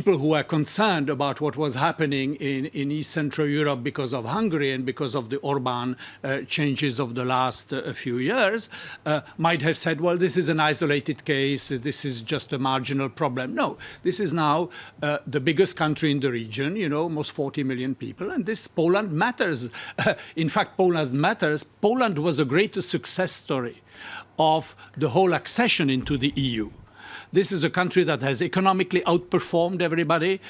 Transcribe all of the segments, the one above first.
people who are concerned about what was happening in East Central Europe because of Hungary and because of the Orban changes of the last few years might have said, well, this is an isolated case, this is just a marginal problem. No, this is now the biggest country in the region, you know, almost 40 million people, and this Poland matters. In fact, Poland matters. Poland was a great success story of the whole accession into the EU. This is a country that has economically outperformed everybody,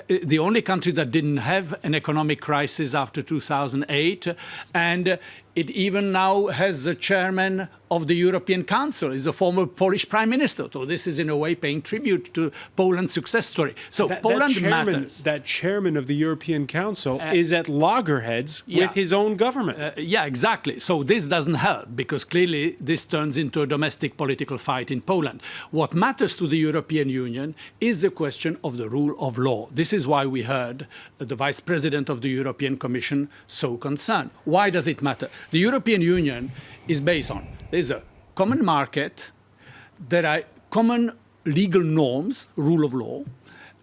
the only country that didn't have an economic crisis after 2008, and it even now has a chairman of the European Council, is a former Polish prime minister. So this is in a way paying tribute to Poland's success story. So Poland matters. That chairman of the European Council is at loggerheads with his own government. Yeah, exactly. So this doesn't help because clearly this turns into a domestic political fight in Poland. What matters to the European Union is the question of the rule of law. This is why we heard the Vice President of the European Commission so concerned. Why does it matter? The European Union is based on, there's a common market, there are common legal norms, rule of law,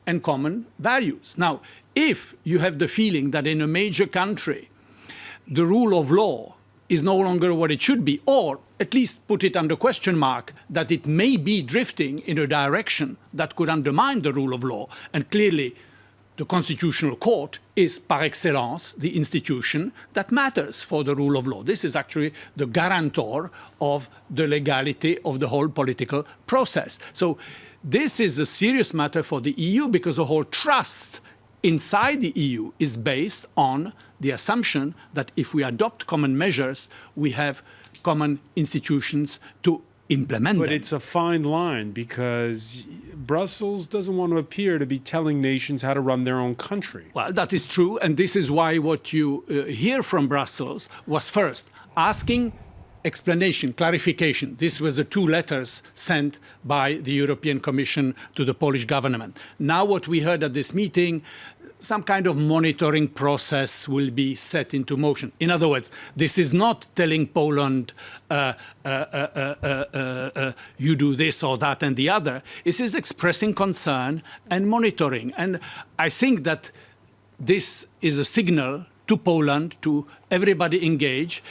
and common values. Now, if you have the feeling that in a major country, the rule of law is no longer what it should be, or at least put it under question mark, that it may be drifting in a direction that could undermine the rule of law, and clearly the Constitutional Court is par excellence the institution that matters for the rule of law. This is actually the guarantor of the legality of the whole political process. So this is a serious matter for the EU because the whole trust inside the EU is based on the assumption that if we adopt common measures, we have common institutions to implement them. But it's a fine line because Brussels doesn't want to appear to be telling nations how to run their own country. Well, that is true, and this is why what you hear from Brussels was first asking explanation, clarification. This was the 2 letters sent by the European Commission to the Polish government. Now what we heard at this meeting, some kind of monitoring process will be set into motion. In other words, this is not telling Poland, you do this or that and the other. This is expressing concern and monitoring. And I think that this is a signal to Poland, to everybody engaged,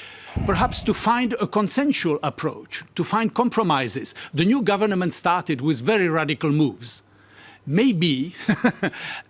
perhaps to find a consensual approach, to find compromises. The new government started with very radical moves. Maybe,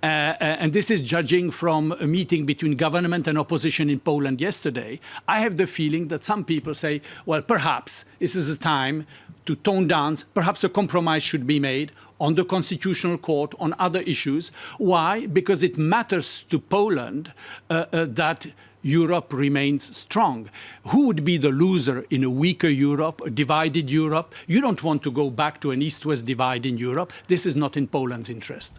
and this is judging from a meeting between government and opposition in Poland yesterday, I have the feeling that some people say, well, perhaps this is a time to tone down, perhaps a compromise should be made on the Constitutional Court, on other issues. Why? Because it matters to Poland that Europe remains strong. Who would be the loser in a weaker Europe, a divided Europe? You don't want to go back to an East-West divide in Europe. This is not in Poland's interest.